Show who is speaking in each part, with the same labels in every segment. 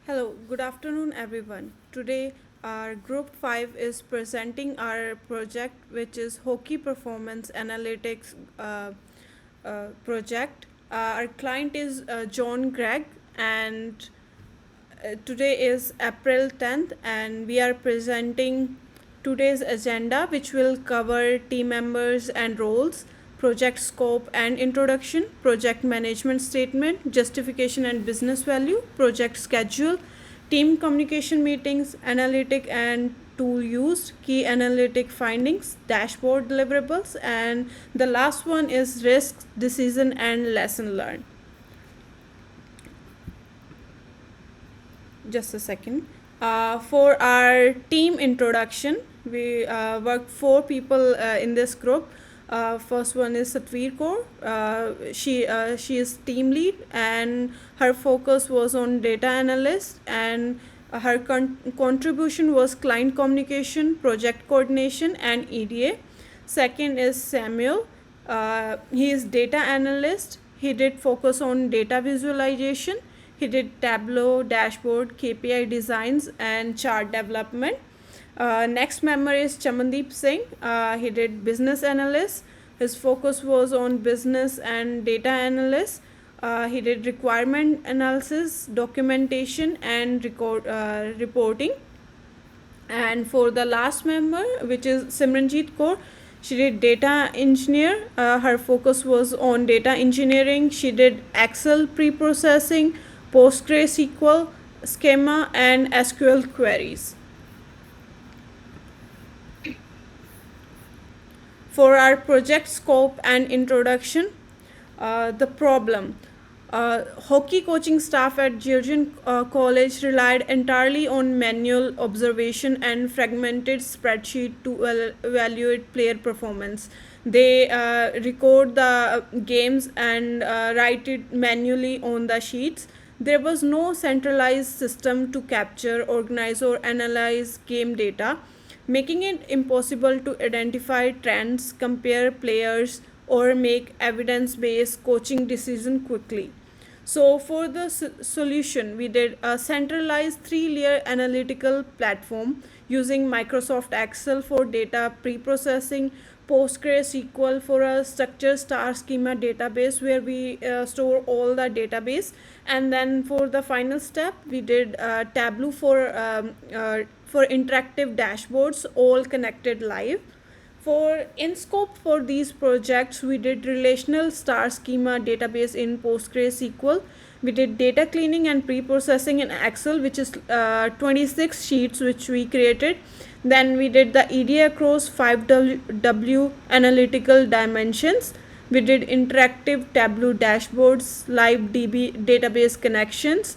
Speaker 1: Hello, good afternoon, everyone. Today, our Group 5 is presenting our project, which is Hockey Performance Analytics project. Our client is John Gregg, and today is April 10th, and we are presenting today's agenda, which will cover team members and roles, project scope and introduction, project management statement, justification and business value, project schedule, team communication meetings, analytic and tool used, key analytic findings, dashboard deliverables, and the last one is risk, decision, and lesson learned. Just a second. For our team introduction, we worked four people in this group. First one is Satvir Kaur. She is team lead, and her focus was on data analyst, and her contribution was client communication, project coordination, and EDA. Second is Samuel. He is data analyst. He did focus on data visualization. He did Tableau, dashboard, KPI designs, and chart development. Next member is Chamandeep Singh. He did business analyst. His focus was on business and data analyst. He did requirement analysis, documentation, and reporting. And for the last member, which is Simranjeet Kaur, she did data engineer. Her focus was on data engineering. She did Excel pre-processing, PostgreSQL, schema, and SQL queries. For our project scope and introduction, the problem. Hockey coaching staff at Georgian College relied entirely on manual observation and fragmented spreadsheet to evaluate player performance. They record the games and write it manually on the sheets. There was no centralized system to capture, organize, or analyze game data, making it impossible to identify trends, compare players, or make evidence based coaching decisions quickly. So, for the solution, we did a centralized three-layer analytical platform using Microsoft Excel for data pre-processing, PostgreSQL for a structured star schema database where we store all the database, and then for the final step, we did Tableau for interactive dashboards, all connected live. For in scope for these projects, we did relational star schema database in PostgreSQL. We did data cleaning and pre-processing in Excel, which is 26 sheets which we created. Then we did the EDA across 5W analytical dimensions. We did interactive Tableau dashboards, live DB database connections.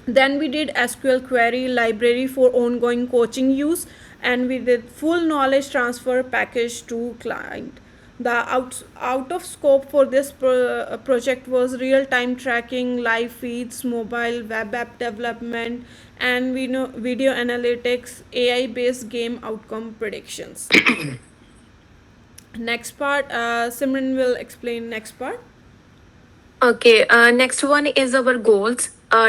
Speaker 1: Then we did SQL query library for ongoing coaching use, and we did full knowledge transfer package to client. The out of scope for this project was real time tracking, live feeds, mobile web app development, and we know video analytics, AI based game outcome predictions. Next part, Simran will explain next part.
Speaker 2: Okay, next one is our goals.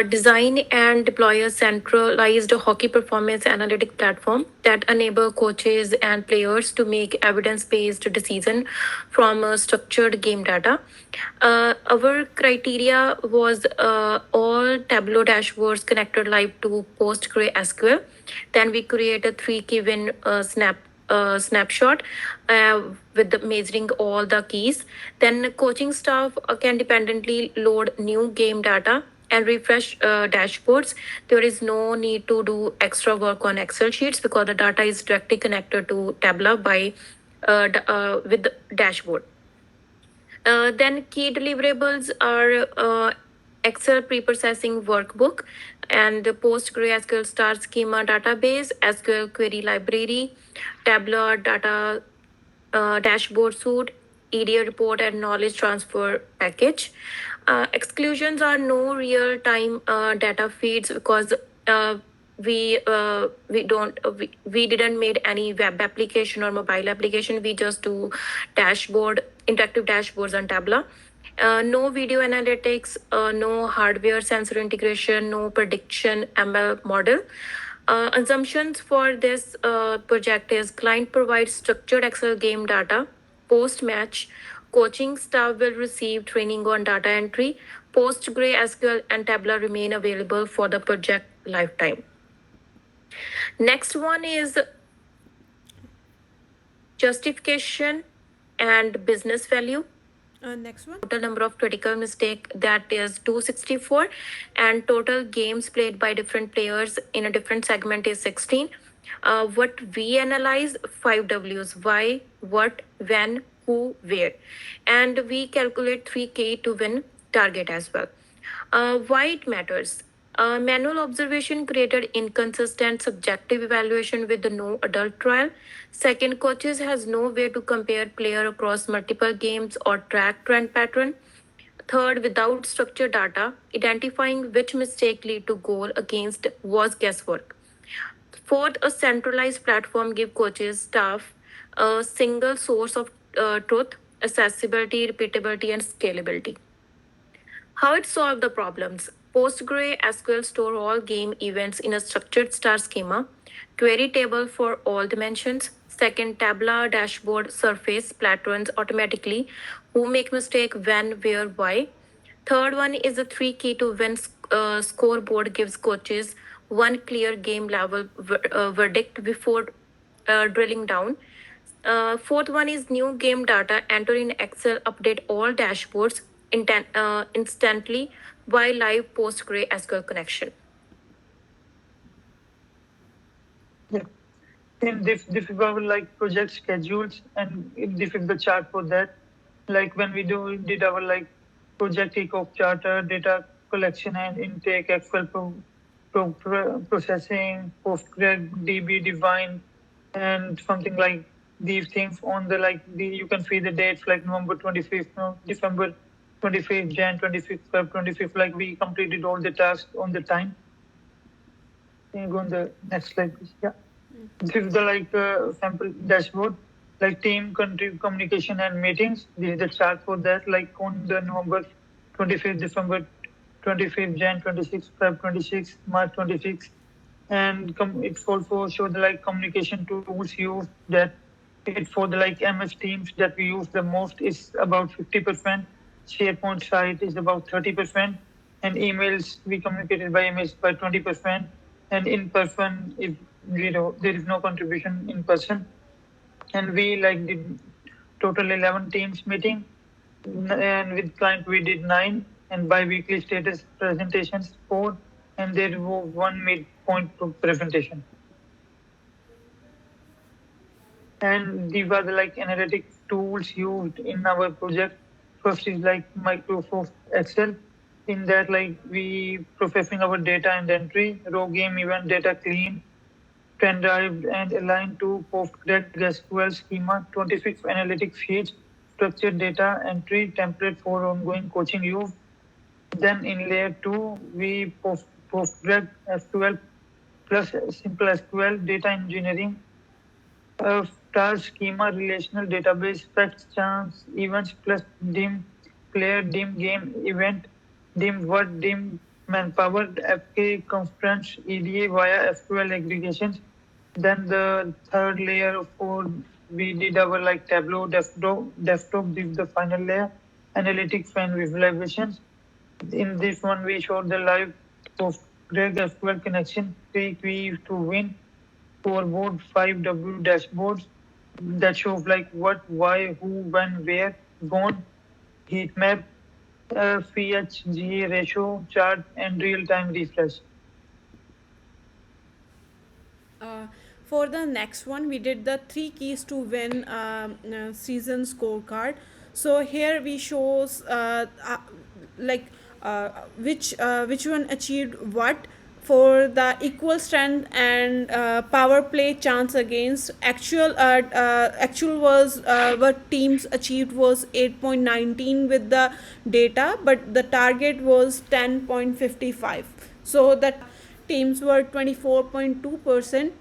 Speaker 2: Design and deploy a centralized hockey performance analytic platform that enable coaches and players to make evidence-based decision from structured game data. Our criteria was all Tableau dashboards connected live to PostgreSQL. Then we created three key win snapshot with the measuring all the keys. Then coaching staff can dependently load new game data and refresh dashboards. There is no need to do extra work on Excel sheets because the data is directly connected to Tableau by with the dashboard. Then key deliverables are Excel pre-processing workbook and the PostgreSQL star schema database, SQL query library, Tableau data dashboard suite, EDA report, and knowledge transfer package. Exclusions are no real-time data feeds because we didn't made any web application or mobile application. We just do dashboard interactive dashboards on Tableau. No video analytics, no hardware sensor integration, no prediction ML model. Assumptions for this project is client provides structured Excel game data. Post match, coaching staff will receive training on data entry. PostgreSQL and Tableau remain available for the project lifetime. Next one is justification and business value.
Speaker 1: Next one.
Speaker 2: Total number of critical mistake that is 264, and total games played by different players in a different segment is 16. What we analyze 5 W's: why, what, when, who, where, and we calculate 3K to win target as well. Why it matters? Manual observation created inconsistent subjective evaluation with no adult trial. Second, coaches has no way to compare player across multiple games or track trend pattern. Third, without structured data, identifying which mistake lead to goal against was guesswork. Fourth, a centralized platform give coaches, staff a single source of truth, accessibility, repeatability, and scalability. How it solved the problems. PostgreSQL store all game events in a structured star schema. Query table for all dimensions. Second, Tableau dashboard surface patterns automatically. Who make mistake, when, where, why. Third one is a 3 key to win scoreboard gives coaches one clear game level verdict before drilling down. Fourth one is new game data. Enter in Excel, update all dashboards instantly by live PostgreSQL connection.
Speaker 3: Yeah. In this is our like project schedules, and this is the chart for that. Like when we did our like project kickoff charter, data collection and intake, Excel processing, PostgreDB define, and something like these things on the like you can see the dates like November 25th, no, December 25th, Jan 25th, Feb 25th. Like we completed all the tasks on the time. Can you go on the next slide, please? Yeah. This is the like sample dashboard, like team country communication and meetings. This is the chart for that. Like on the November 25th, December 25th, Jan 26th, Feb 26th, March 26th, and it's also show the like communication tools used. That it for the like MS Teams that we use the most is about 50%. SharePoint site is about 30%, and emails we communicated by emails by 20%, and in person is zero. There is no contribution in person, and we like did total 11 teams meeting, and with client we did 9, and bi-weekly status presentations 4, and there was one midpoint presentation. And these are the like analytic tools used in our project. First is like Microsoft Excel. In that, like we processing our data and entry, raw game event data clean, pen drive and aligned to PostgreSQL schema, 26 analytic sheets, structured data entry template for ongoing coaching use. Then in layer 2, we PostgreSQL plus simple SQL data engineering, star schema, relational database, facts, chance, events plus dim player, dim game event, dim word, dim manpower, FK conference, EDA via SQL aggregations. Then the third layer for we did our like Tableau desktop did the final layer, analytics and visualizations. In this one we showed the live PostgreSQL connection, 3 to win, 4 board, 5W dashboards that shows like what, why, who, when, where, gone, heat map, FHGA ratio chart, and real-time refresh.
Speaker 1: For the next one, we did the 3 keys to win season scorecard. So here we shows like which one achieved what for the equal strength and power play chance against actual was what teams achieved was 8.19 with the data, but the target was 10.55. So that teams were 24.2%,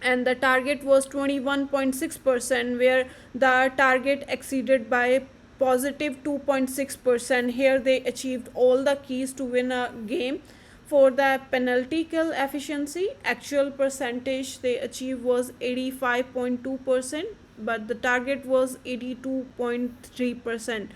Speaker 1: and the target was 21.6%, where the target exceeded by positive 2.6%. Here they achieved all the keys to win a game. For the penalty kill efficiency, actual percentage they achieved was 85.2%, but the target was 82.3%.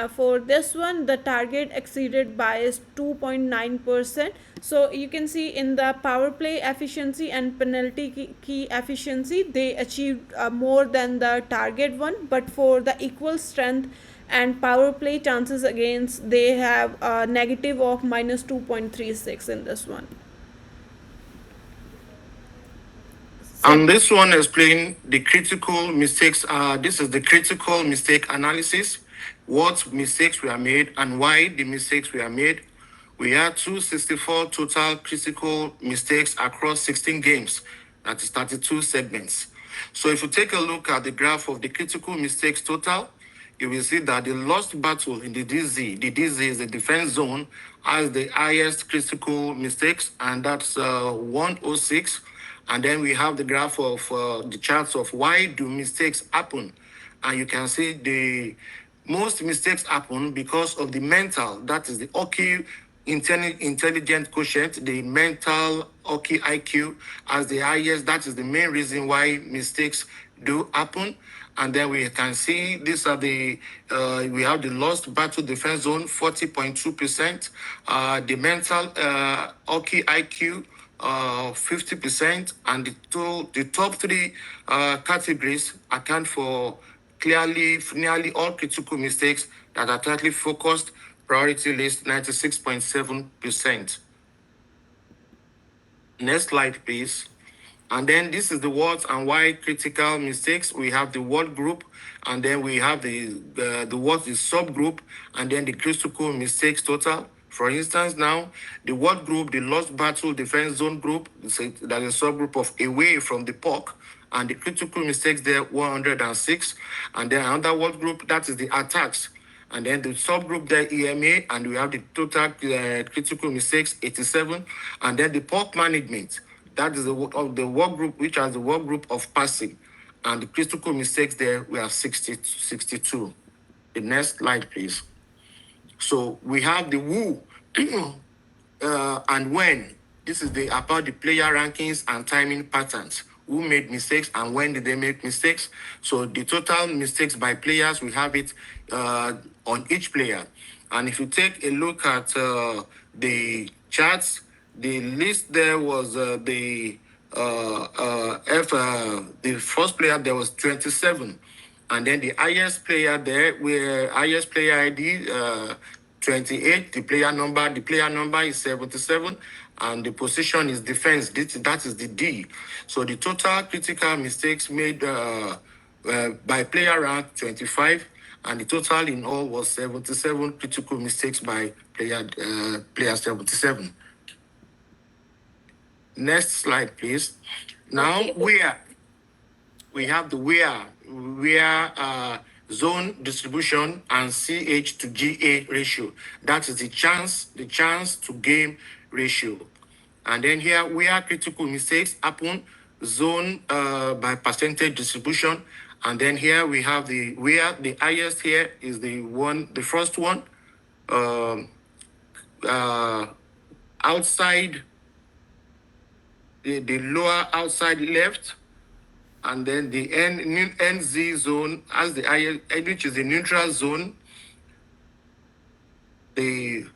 Speaker 1: For this one, the target exceeded by 2.9%. So you can see in the power play efficiency and penalty key efficiency, they achieved more than the target one. But for the equal strength and power play chances against, they have a negative of minus 2.36 in this one.
Speaker 4: And this one explain the critical mistakes. This is the critical mistake analysis. What mistakes were made and why the mistakes were made. We had 264 total critical mistakes across 16 games. That is 32 segments. So if you take a look at the graph of the critical mistakes total, you will see that the lost battle in the DZ is the defense zone, has the highest critical mistakes, and that's 106. And then we have the graph of the charts of why do mistakes happen. And you can see the most mistakes happen because of the mental, that is the hockey intelligent quotient, the mental hockey IQ as the highest. That is the main reason why mistakes do happen. And then we can see these are the, we have the lost battle defense zone, 40.2%. The mental hockey IQ, 50%, and the top three categories account for nearly all critical mistakes that are tightly focused. Priority list 96.7%. Next slide, please. And then this is the what and why critical mistakes. We have the what group, and then we have the what is subgroup, and then the critical mistakes total. For instance, now the what group, the lost battle defense zone group, that is a subgroup of away from the puck, and the critical mistakes there 106, and then another what group, that is the attacks. And then the subgroup there, EMA, and we have the total critical mistakes, 87. And then the puck management, that is the work group, which has the work group of passing. And the critical mistakes there, we have 62. The next slide, please. So we have the who and when. This is about the player rankings and timing patterns. Who made mistakes and when did they make mistakes? So the total mistakes by players, we have it on each player. And if you take a look at the charts, the list there was the first player there was 27, and then the highest player there, where highest player ID 28. The player number is 77, and the position is defense. That is the D. So the total critical mistakes made by player rank 25, and the total in all was 77 critical mistakes by player 77. Next slide, please. Now we have the where zone distribution and CH to GA ratio. That is the chance to game ratio. And then here where critical mistakes happen, zone by percentage distribution. And then here we have where the highest here is the first one, outside, the lower outside left, and then the NZ zone as the highest, which is the neutral zone. And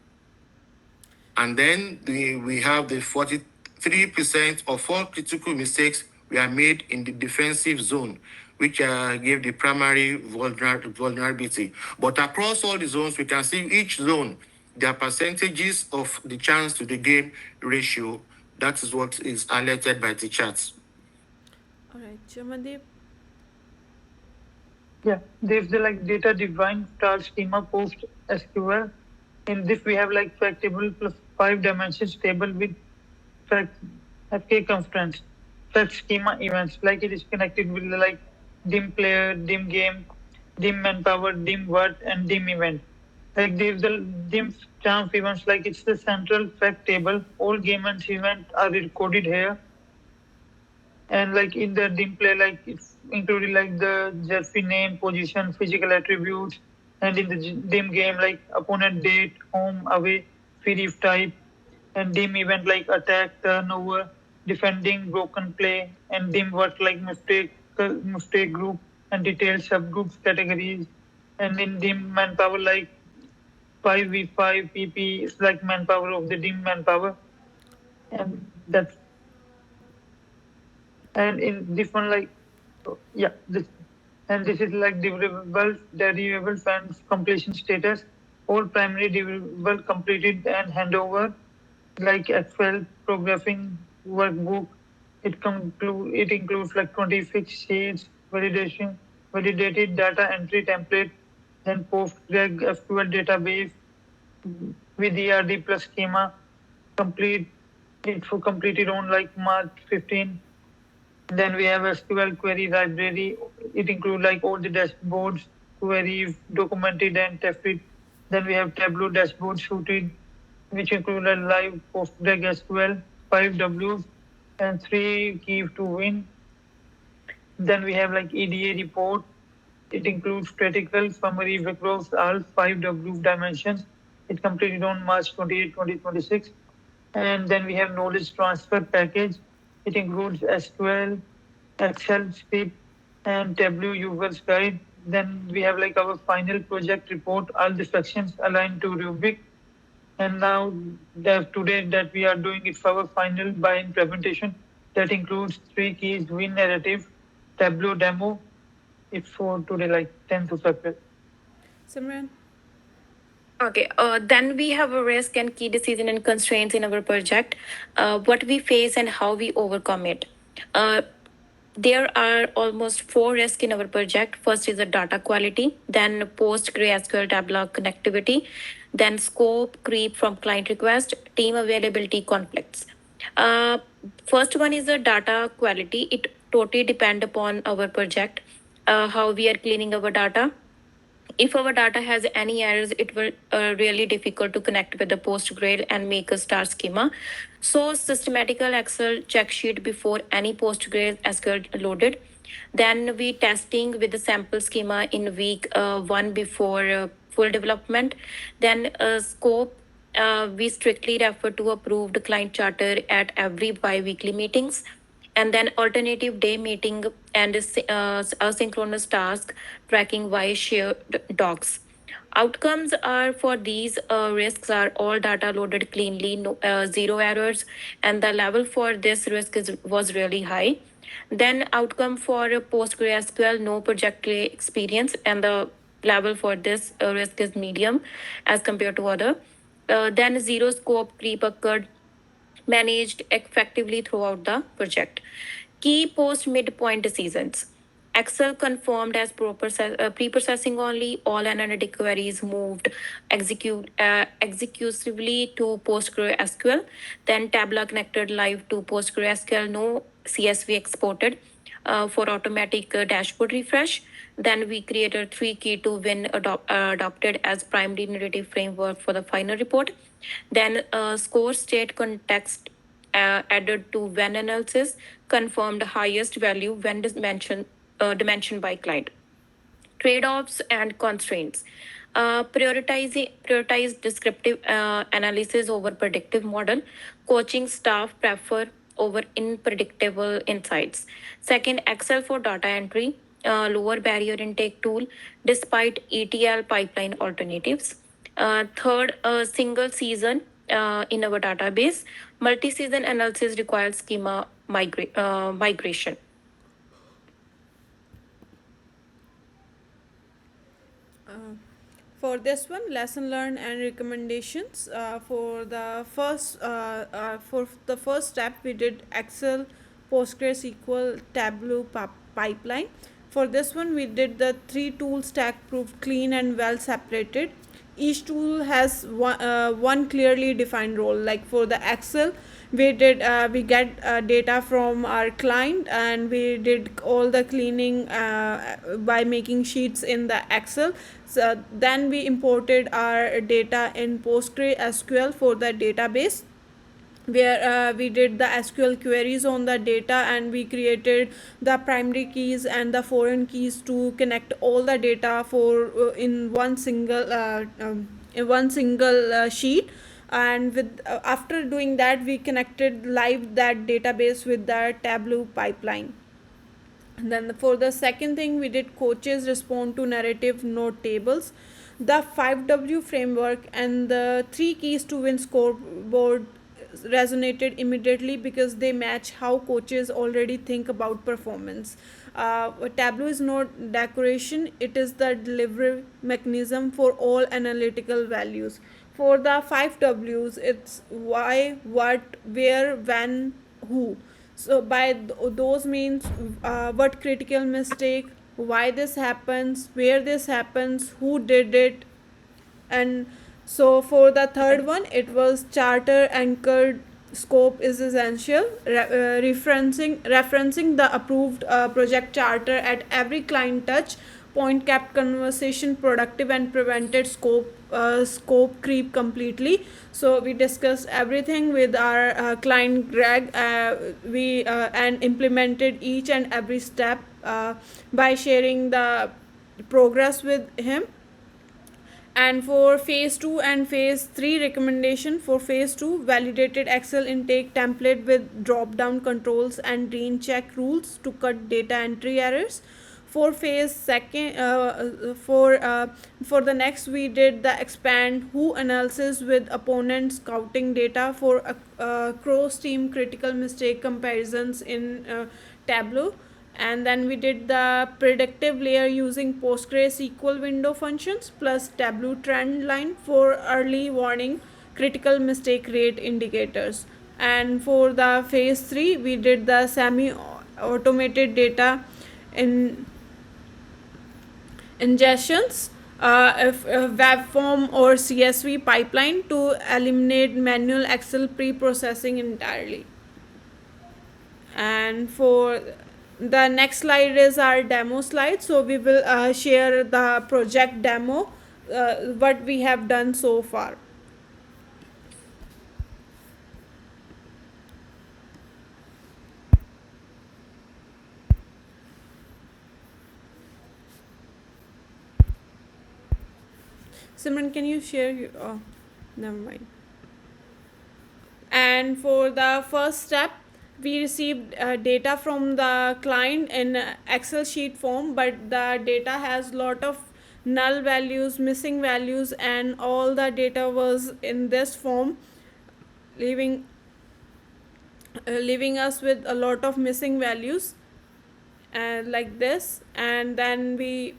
Speaker 4: then we have the 43% of all critical mistakes were made in the defensive zone, which gave the primary vulnerability. But across all the zones, we can see each zone, their percentages of the chance to the game ratio. That is what is highlighted by the charts.
Speaker 1: All right, Chamandeep.
Speaker 3: Yeah, there's the data defined star schema post SQL. In this we have fact table plus 5 dimensions table with fact FK constraints, fact schema events. It is connected with dim player, dim game, dim manpower, dim what, and dim event. There's the dim chance events. It's the central fact table. All game and events are recorded here. And in the dim play, it's included the jersey name, position, physical attributes, And in the dim game, like opponent date, home, away, free type, and dim event like attack, turnover, defending, broken play, and dim work like mistake group and detailed subgroups categories. And in dim manpower like 5v5 PP is like manpower of the dim manpower. And that's and in this one like yeah this and this is like deliverables and completion status. All primary deliverable completed and handover like Excel programming workbook. It includes like 26 sheets, validated data entry template, then PostgreSQL database with ERD plus schema. Complete it for completed on like March 15. Then we have SQL query library. It includes like all the dashboards, queries documented and tested. Then we have Tableau dashboard suited, which include a live PostgreSQL, 5 Ws, and 3 keys to win. Then we have like EDA report. It includes critical summary across all 5 W dimensions. It completed on March 28, 2026. And then we have knowledge transfer package. It includes SQL, Excel script, and Tableau users guide. Then we have like our final project report, all the sections aligned to Rubik. And now today that we are doing it for our final buy-in presentation that includes 3 keys, win narrative, Tableau demo. It's for today like 10th of April.
Speaker 1: Simran?
Speaker 2: Okay, then we have a risk and key decision and constraints in our project, what we face and how we overcome it. There are almost 4 risks in our project. First is the data quality, then PostgreSQL Tableau connectivity, then scope creep from client request, team availability conflicts. First one is the data quality. It totally depend upon our project, how we are cleaning our data. If our data has any errors, it will really difficult to connect with the PostgreSQL and make a star schema. So systematical Excel check sheet before any PostgreSQL loaded. Then we testing with the sample schema in week 1 before full development. Then scope, we strictly refer to approved client charter at every bi-weekly meetings. And then alternative day meeting and asynchronous task tracking via shared docs. Outcomes are for these risks are all data loaded cleanly, no, 0 errors, and the level for this risk was really high. Then outcome for PostgreSQL, no project experience, and the level for this risk is medium as compared to other. Then zero scope creep occurred, managed effectively throughout the project. Key post midpoint decisions. Excel confirmed as pre-processing only. All analytic queries moved executively to PostgreSQL. Then Tableau connected live to PostgreSQL. No CSV exported for automatic dashboard refresh. Then we created 3 key to win adopted as primary narrative framework for the final report. Then score state context added to when analysis confirmed highest value when dimension by client. Trade-offs and constraints. Prioritize descriptive analysis over predictive model. Coaching staff prefer over unpredictable insights. Second, Excel for data entry, lower barrier intake tool despite ETL pipeline alternatives. Third, a single season in our database. Multi-season analysis requires schema migration.
Speaker 1: For this one, lesson learned and recommendations. For the first step, we did Excel, PostgreSQL, Tableau pipeline. For this one, we did the 3 tool stack proof clean and well separated. Each tool has one clearly defined role. Like for the Excel, we get data from our client, and we did all the cleaning by making sheets in the Excel. So then we imported our data in PostgreSQL for the database. where we did the SQL queries on the data, and we created the primary keys and the foreign keys to connect all the data for in one single sheet. And with after doing that, we connected live that database with the Tableau pipeline. And then for the second thing, we did coaches respond to narrative note tables, the 5W framework, and the three keys to win scoreboard resonated immediately because they match how coaches already think about performance. Tableau is not decoration, it is the delivery mechanism for all analytical values. For the 5Ws, it's why, what, where, when, who. So by those means, what critical mistake, why this happens, where this happens, who did it. And so for the third one, it was charter anchored scope is essential, referencing the approved project charter at every client touch point kept conversation productive and prevented scope creep completely. So we discussed everything with our client Greg. We and implemented each and every step by sharing the progress with him. And for phase 2 and phase 3 recommendation, for phase 2, validated Excel intake template with drop down controls and green check rules to cut data entry errors. For phase second, for the next, we did the expand who analysis with opponent scouting data for cross team critical mistake comparisons in Tableau. And then we did the predictive layer using PostgreSQL window functions plus Tableau trend line for early warning critical mistake rate indicators. And for the phase 3, we did the semi automated data in ingestions, web form or CSV pipeline to eliminate manual Excel pre-processing entirely. And for the next slide is our demo slide. So we will share the project demo, what we have done so far. Simran, can you share your, oh, never mind. And for the first step, we received data from the client in Excel sheet form, but the data has lot of null values, missing values, and all the data was in this form, leaving us with a lot of missing values, like this. And then we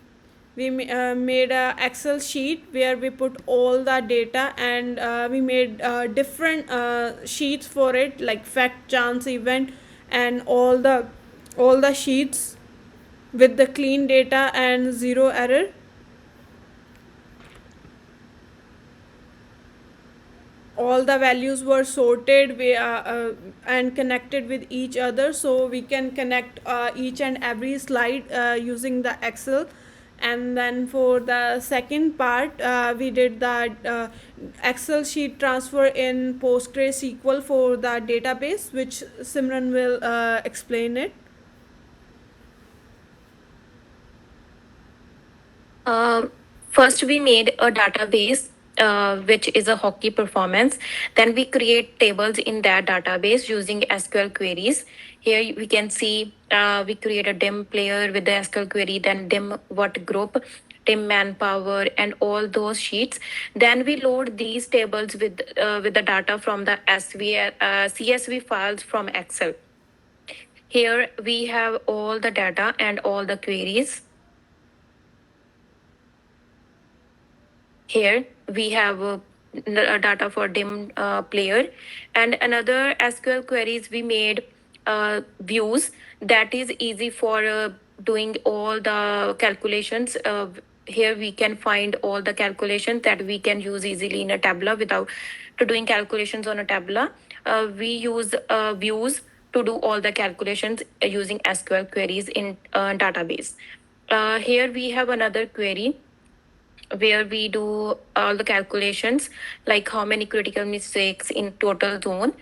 Speaker 1: made a Excel sheet where we put all the data, and we made different sheets for it, like fact, chance, event, and all the sheets with the clean data and zero error. All the values were sorted and connected with each other, so we can connect each and every slide using the Excel. And then for the second part, we did the Excel sheet transfer in PostgreSQL for the database, which Simran will explain it.
Speaker 2: First, we made a database, which is a hockey performance. Then we create tables in that database using SQL queries. Here we can see we create a dim player with the SQL query, then dim what group, dim manpower, and all those sheets. Then we load these tables with the data from the CSV files from Excel. Here we have all the data and all the queries. Here we have data for dim player, and another SQL queries we made views that is easy for doing all the calculations. Here we can find all the calculations that we can use easily in a Tableau without to doing calculations on a Tableau. We use views to do all the calculations using SQL queries in database. Here we have another query where we do all the calculations, like how many critical mistakes in total zone.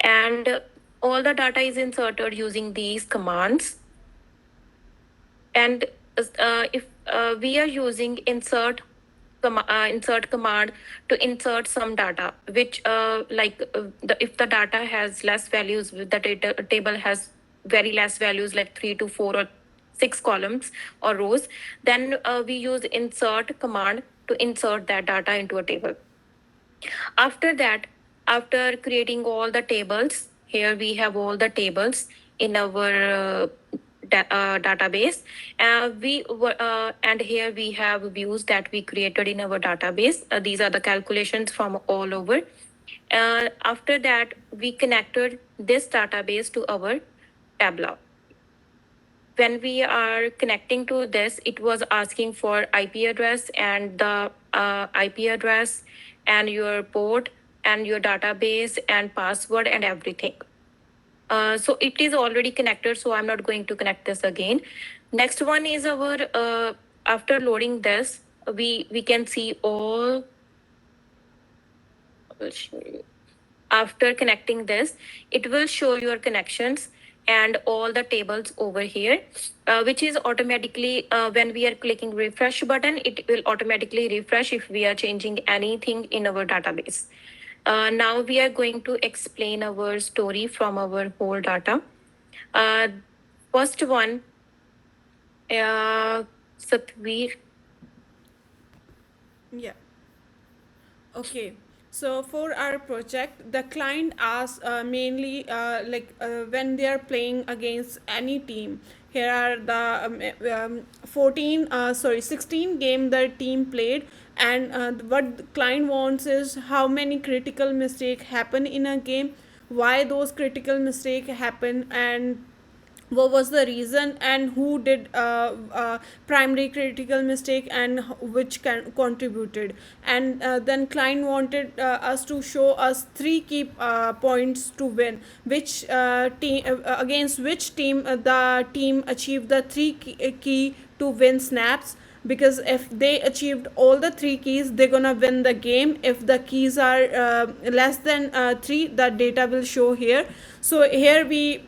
Speaker 2: and all the data is inserted using these commands. And if we are using insert command to insert some data, which if the data has less values, the table has very less values, like 3 to 4 or 6 columns or rows, then we use insert command to insert that data into a table. After that, after creating all the tables, here we have all the tables in our database. And here we have views that we created in our database. These are the calculations from all over. After that, we connected this database to our Tableau. When we are connecting to this, it was asking for IP address and the IP address and your port and your database and password and everything. So it is already connected, so I'm not going to connect this again. Next one is our, after loading this, we can see all, I will show you. After connecting this, it will show your connections and all the tables over here, which is automatically, when we are clicking refresh button, it will automatically refresh if we are changing anything in our database. Now we are going to explain our story from our whole data. First one, Satvir.
Speaker 1: Yeah. Okay. So for our project, the client asks mainly when they are playing against any team. Here are the 16 game the team played, and what the client wants is how many critical mistake happen in a game, why those critical mistake happen, and what was the reason, and who did primary critical mistake, and which contributed. And then client wanted us to show us three key points to win, which team against which team the team achieved the three key to win snaps, because if they achieved all the three keys, they're gonna win the game. If the keys are less than three, the data will show here. So here we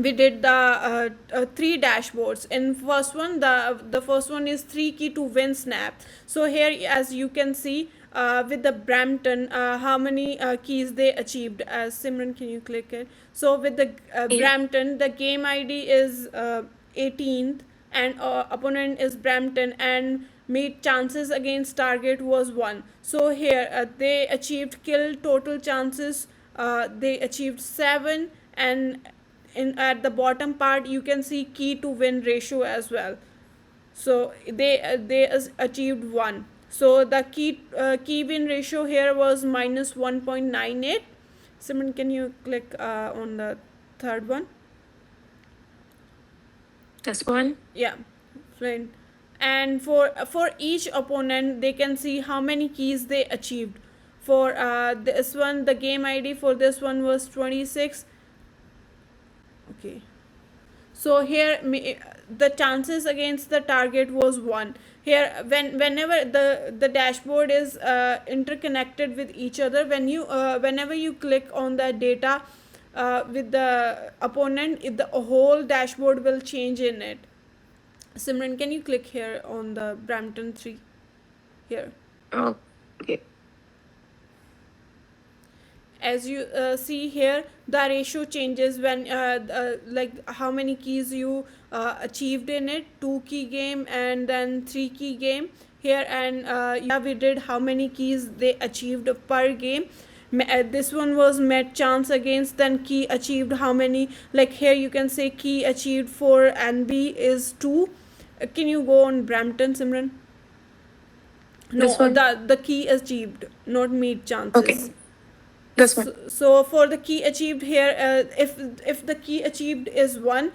Speaker 1: did the three dashboards. In first one, the first one is three key to win snap. So here, as you can see, with the Brampton, how many keys they achieved. Simran, can you click it? So with the Brampton, the game ID is 18th, and opponent is Brampton, and meet chances against target was 1. So here they achieved kill total chances, they achieved 7, and in at the bottom part you can see key to win ratio as well. So they achieved 1. So the key win ratio here was minus 1.98. Simon, can you click on the third one?
Speaker 2: This one.
Speaker 1: Yeah, fine. And for each opponent, they can see how many keys they achieved. For this one, the game ID for this one was 26. Okay. So here the chances against the target was 1. Here whenever the dashboard is interconnected with each other, whenever you click on the data with the opponent, the whole dashboard will change in it. Simran, can you click here on the Brampton 3 here?
Speaker 2: Okay.
Speaker 1: As you see here, the ratio changes when like how many keys you achieved in it, 2 key game and then 3 key game here. And yeah, we did how many keys they achieved per game. This one was met chance against, then key achieved how many, like here you can say key achieved for NB is 2. Can you go on Brampton, Simran? No,
Speaker 2: This one?
Speaker 1: the key achieved, not meet chances.
Speaker 2: Okay. This one.
Speaker 1: So for the key achieved here, if the key achieved is 1,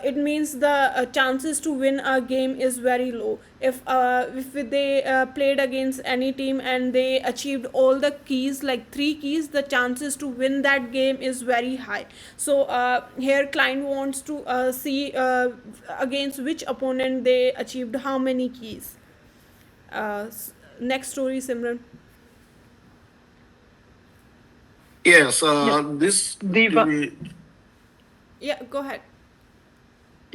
Speaker 1: it means the chances to win a game is very low. If they played against any team and they achieved all the keys, like 3 keys, the chances to win that game is very high. So here client wants to see against which opponent they achieved how many keys. Next story, Simran.
Speaker 4: Yes,
Speaker 3: Yeah.
Speaker 4: this
Speaker 3: Diva.
Speaker 1: Yeah, go ahead.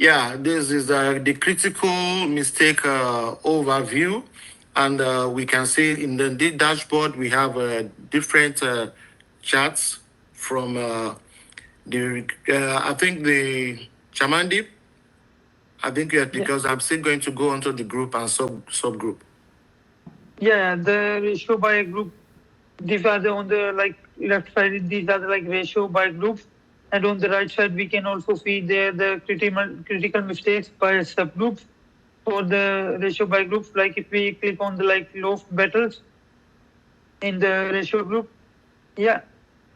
Speaker 4: yeah, this is the critical mistake overview, and we can see in the dashboard we have different charts from the I think the Chamandip. I think yes,
Speaker 3: Yeah.
Speaker 4: because I'm still going to go onto the group and subgroup.
Speaker 3: Yeah, the ratio by group. These are the on the like left side. These are the like ratio by groups, and on the right side we can also see there the critical mistakes by subgroups for the ratio by groups. Like if we click on the like loft battles in the ratio group, yeah,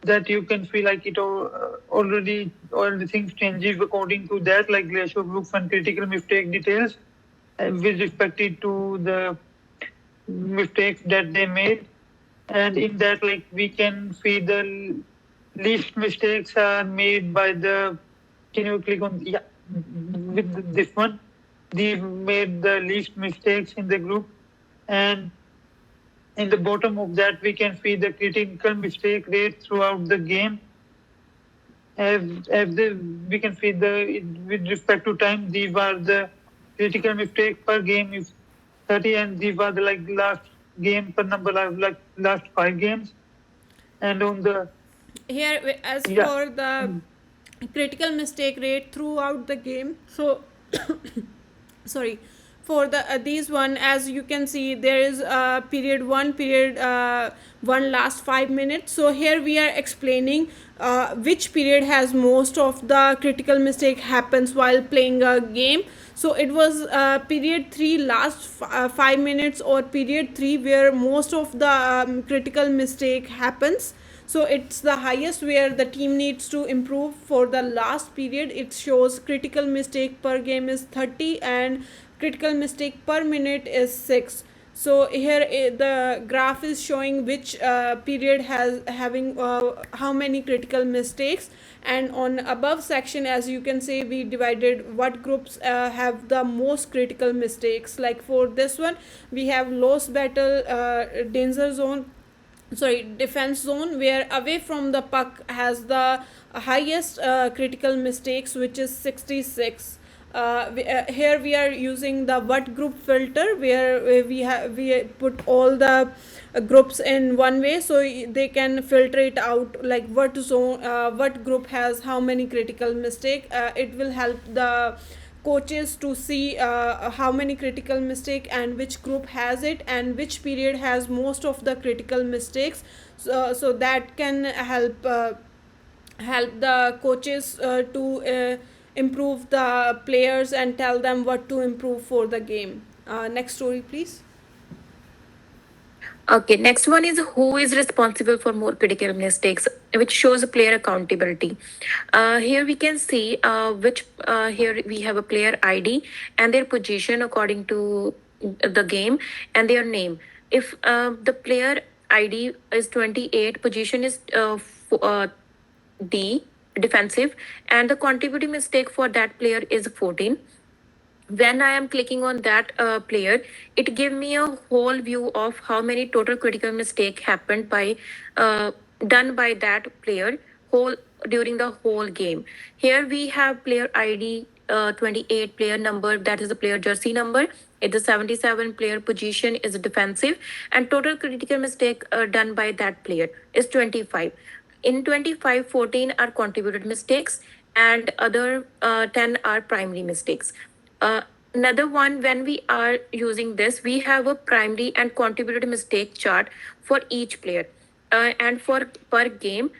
Speaker 3: that you can feel like it already all the things changes according to that like ratio groups and critical mistake details with respect to the mistakes that they made, and in that like we can see the least mistakes are made by the, can you click on, yeah, with this one, they made the least mistakes in the group, and in the bottom of that we can see the critical mistake rate throughout the game. As the we can see the with respect to time, these are the critical mistake per game is 30, and these are the like last game per number of like last 5 games. And on the,
Speaker 1: Here, as
Speaker 3: yeah,
Speaker 1: for the critical mistake rate throughout the game, so sorry, for the these one, as you can see, there is period 1, period 1 last 5 minutes. So here we are explaining which period has most of the critical mistake happens while playing a game. So it was period 3 last 5 minutes, or period 3 where most of the critical mistake happens. So it's the highest where the team needs to improve. For the last period, it shows critical mistake per game is 30 and critical mistake per minute is 6. So here the graph is showing which period has having how many critical mistakes, and on above section, as you can see, we divided what groups have the most critical mistakes. Like for this one, we have lost battle, danger zone, sorry, defense zone, where away from the puck has the highest critical mistakes, which is 66. Here we are using the what group filter, where we put all the groups in one way, so they can filter it out like what zone, what group has how many critical mistake. It will help the coaches to see how many critical mistake and which group has it and which period has most of the critical mistakes. So that can help the coaches to improve the players and tell them what to improve for the game. Next story, please.
Speaker 2: Okay, next one is who is responsible for more critical mistakes, which shows player accountability. Here we can see which here we have a player ID and their position according to the game and their name. If the player ID is 28, position is D, defensive, and the contributing mistake for that player is 14. When I am clicking on that player, it give me a whole view of how many total critical mistake happened by done by that player whole during the whole game. Here we have player ID 28, player number, that is the player jersey number. It is 77, player position is defensive, and total critical mistake done by that player is 25. In 25, 14 are contributed mistakes, and other 10 are primary mistakes. Another one, when we are using this, we have a primary and contributed mistake chart for each player. And for per game,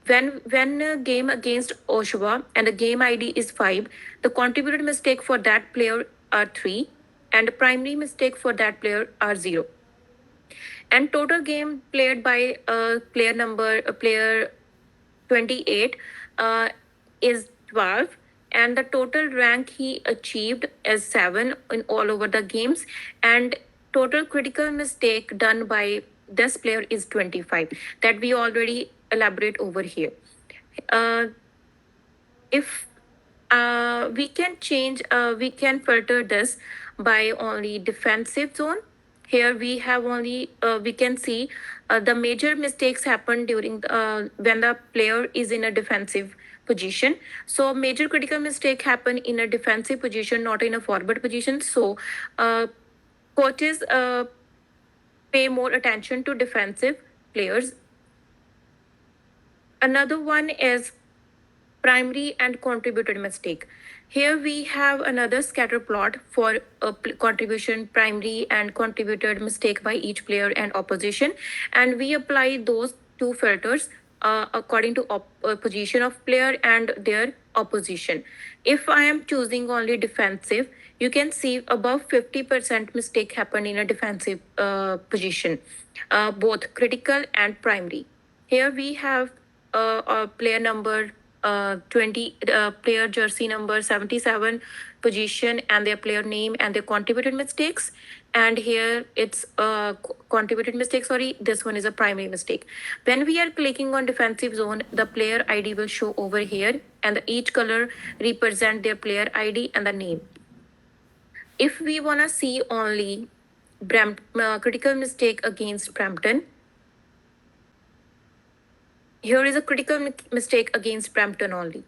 Speaker 2: when a game against Oshawa and the game ID is 5, the contributed mistake for that player are 3, and the primary mistake for that player are 0. And total game played by player 28 is 12, and the total rank he achieved is 7 in all over the games, and total critical mistake done by this player is 25, that we already elaborate over here. If we can change, we can filter this by only defensive zone. Here we have only we can see The major mistakes happen during when the player is in a defensive position. So major critical mistake happen in a defensive position, not in a forward position. So coaches pay more attention to defensive players. Another one is primary and contributed mistake. Here we have another scatter plot for a contribution, primary and contributed mistake by each player and opposition, and we apply those two filters according to position of player and their opposition. If I am choosing only defensive, you can see above 50% mistake happen in a defensive position, both critical and primary. Here we have player number 20, player jersey number 77 position and their player name and their contributed mistakes. And here it's contributed mistake, sorry, this one is a primary mistake. When we are clicking on defensive zone, the player ID will show over here, and each color represent their player ID and the name. If we want to see only critical mistake against Brampton, here is a critical mistake against Brampton only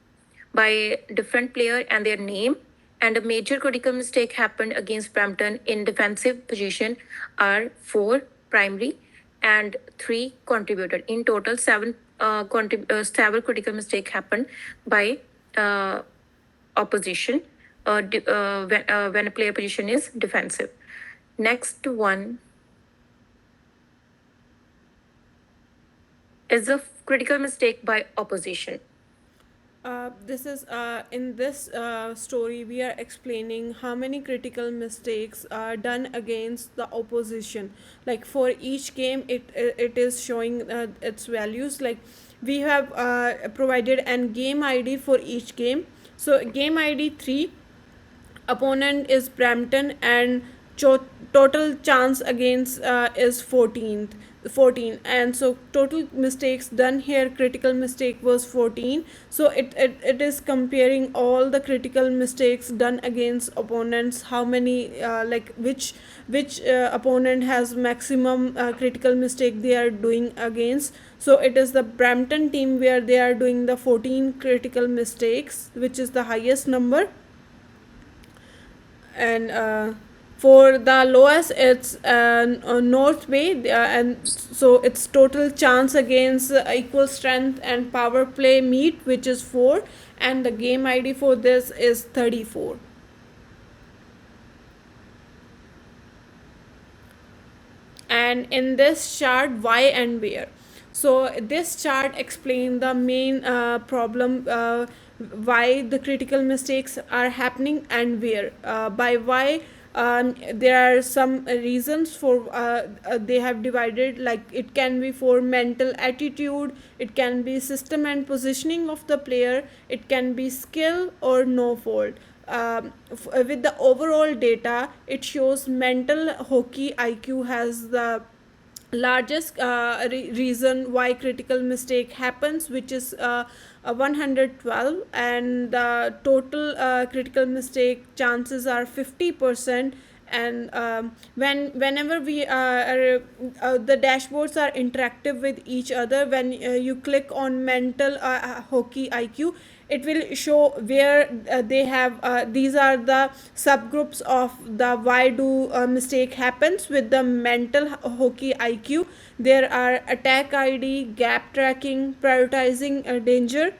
Speaker 2: by different player and their name. And a major critical mistake happened against Brampton in defensive position are 4 primary and 3 contributed. In total, 7 several critical mistake happened by opposition when a player position is defensive. Next one is a critical mistake by opposition.
Speaker 1: This is in this story we are explaining how many critical mistakes are done against the opposition. Like for each game, it is showing its values. Like we have provided an game ID for each game. So game ID 3, opponent is Brampton, and total chance against is 14, and so total mistakes done here, critical mistake was 14. So it is comparing all the critical mistakes done against opponents, how many like which opponent has maximum critical mistake they are doing against. So it is the Brampton team where they are doing the 14 critical mistakes, which is the highest number. And for the lowest, it's North Bay, and so its total chance against equal strength and power play meet, which is 4, and the game ID for this is 34. And in this chart, why and where. So this chart explains the main problem, why the critical mistakes are happening and where. By why, there are some reasons for they have divided, like it can be for mental attitude, it can be system and positioning of the player, it can be skill or no fault. With the overall data, it shows mental hockey IQ has the largest reason why critical mistake happens, which is 112, and the total critical mistake chances are 50%. And whenever we the dashboards are interactive with each other, when you click on mental hockey IQ, it will show where they have these are the subgroups of the why do mistake happens with the mental hockey IQ. There are attack ID, gap tracking, prioritizing danger.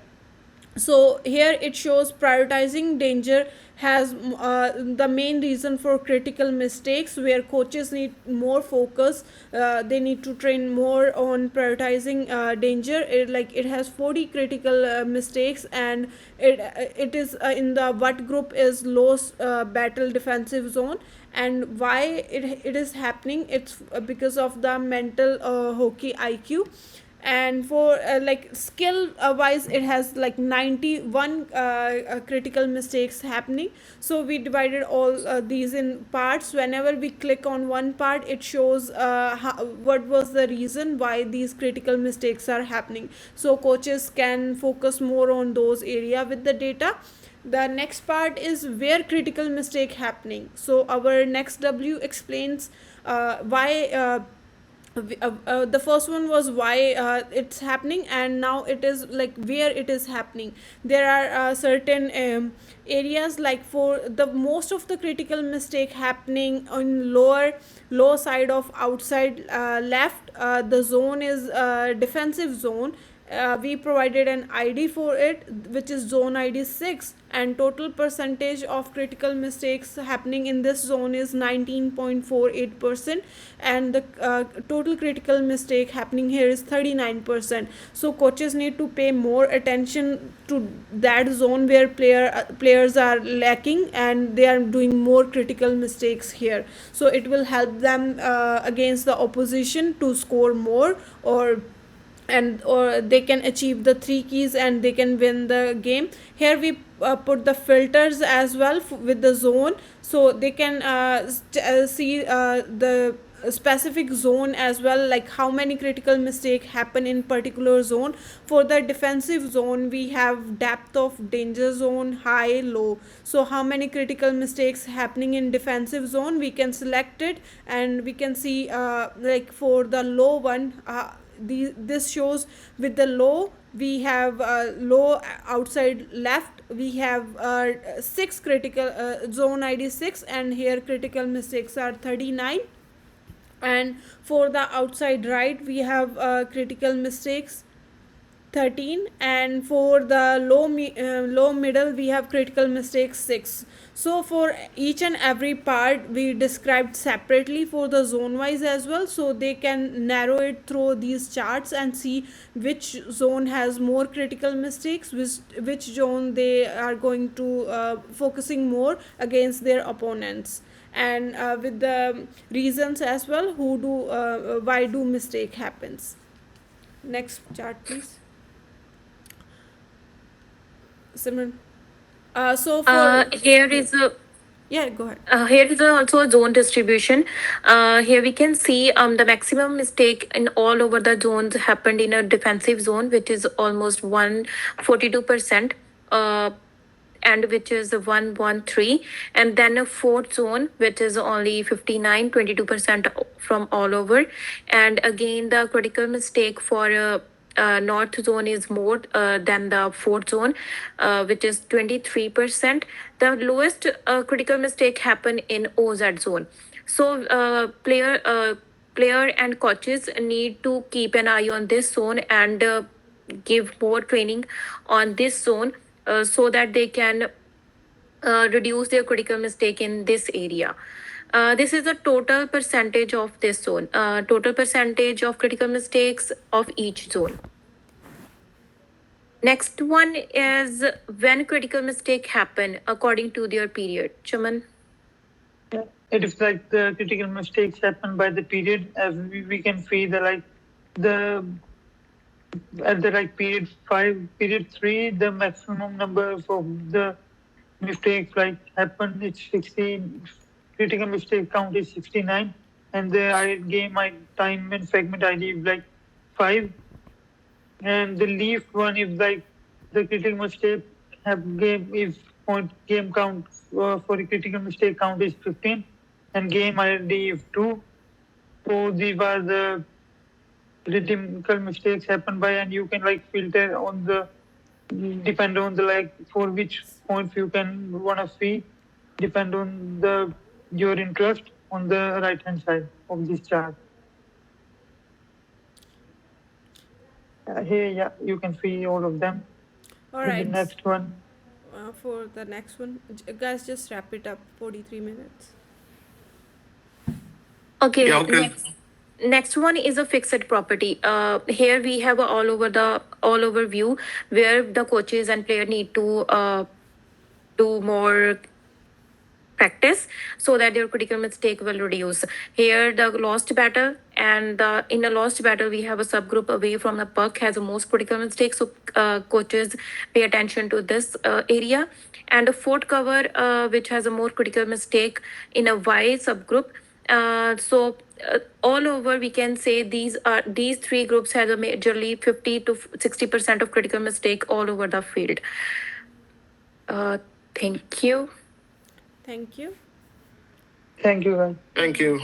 Speaker 1: So here it shows prioritizing danger has the main reason for critical mistakes, where coaches need more focus, they need to train more on prioritizing danger. It has 40 critical mistakes, and it is in the what group is low battle defensive zone. And why it is happening, it's because of the mental hockey IQ. And for like skill wise, it has like 91 critical mistakes happening. So we divided all these in parts. Whenever we click on one part, it shows what was the reason why these critical mistakes are happening, so coaches can focus more on those area with the data. The next part is where critical mistake happening. So our next W explains why the first one was why it's happening, and now it is like where it is happening. There are certain areas, like for the most of the critical mistake happening on low side of outside left. The zone is defensive zone. We provided an ID for it, which is zone ID 6, and total percentage of critical mistakes happening in this zone is 19.48%, and the total critical mistake happening here is 39%. So coaches need to pay more attention to that zone where players are lacking and they are doing more critical mistakes here. So it will help them against the opposition to score more, or they can achieve the 3 keys and they can win the game. Here we put the filters as well with the zone, so they can see the specific zone as well, like how many critical mistake happen in particular zone. For the defensive zone, we have depth of danger zone, high, low. So how many critical mistakes happening in defensive zone, we can select it, and we can see like for the low one, this shows with the low, we have low outside left, we have 6 critical zone ID 6, and here critical mistakes are 39. And for the outside right, we have critical mistakes 13, and for the low middle, we have critical mistakes 6. So for each and every part we described separately for the zone wise as well, so they can narrow it through these charts and see which zone has more critical mistakes, which zone they are going to focusing more against their opponents, and with the reasons as well, why do mistake happens. Next chart please, Simran. So for
Speaker 2: Here is a
Speaker 1: yeah, go ahead.
Speaker 2: here is also a zone distribution. Here we can see the maximum mistake in all over the zones happened in a defensive zone, which is almost 142%. And which is 113, and then a fourth zone which is only 59, 22% from all over. And again the critical mistake for north zone is more than the fourth zone, which is 23%. The lowest critical mistake happen in OZ zone. So player and coaches need to keep an eye on this zone and give more training on this zone, so that they can reduce their critical mistake in this area. This is the total percentage of this zone, total percentage of critical mistakes of each zone. Next one is when critical mistake happen according to their period. Chaman?
Speaker 3: It is like the critical mistakes happen by the period, as we can see the at the period 5, period 3, the maximum number of the mistakes happen is 16. Critical mistake count is 69, and the game time and segment ID is 5. And the least one is the critical mistake game count for the critical mistake count is 15, and game ID is 2. So these are the critical mistakes happen by, and you can filter on the depend on the for which points you can wanna see, depend on your interest on the right hand side of this chart. Here, you can see all of them.
Speaker 1: All right.
Speaker 3: The next one.
Speaker 1: For the next one, guys, just wrap it up. 43 minutes.
Speaker 2: Okay.
Speaker 4: Yeah, okay.
Speaker 2: Next one is a fixed property. Here we have a all over view where the coaches and player need to do more practice so that their critical mistake will reduce. Here the lost battle, and in a lost battle we have a subgroup away from the puck has the most critical mistakes. So coaches pay attention to this area. And a fort cover which has a more critical mistake in a Y subgroup. So all over we can say these 3 groups have a majorly 50 to 60% of critical mistake all over the field. Thank you.
Speaker 1: Thank you.
Speaker 3: Thank you, guys.
Speaker 4: Thank you.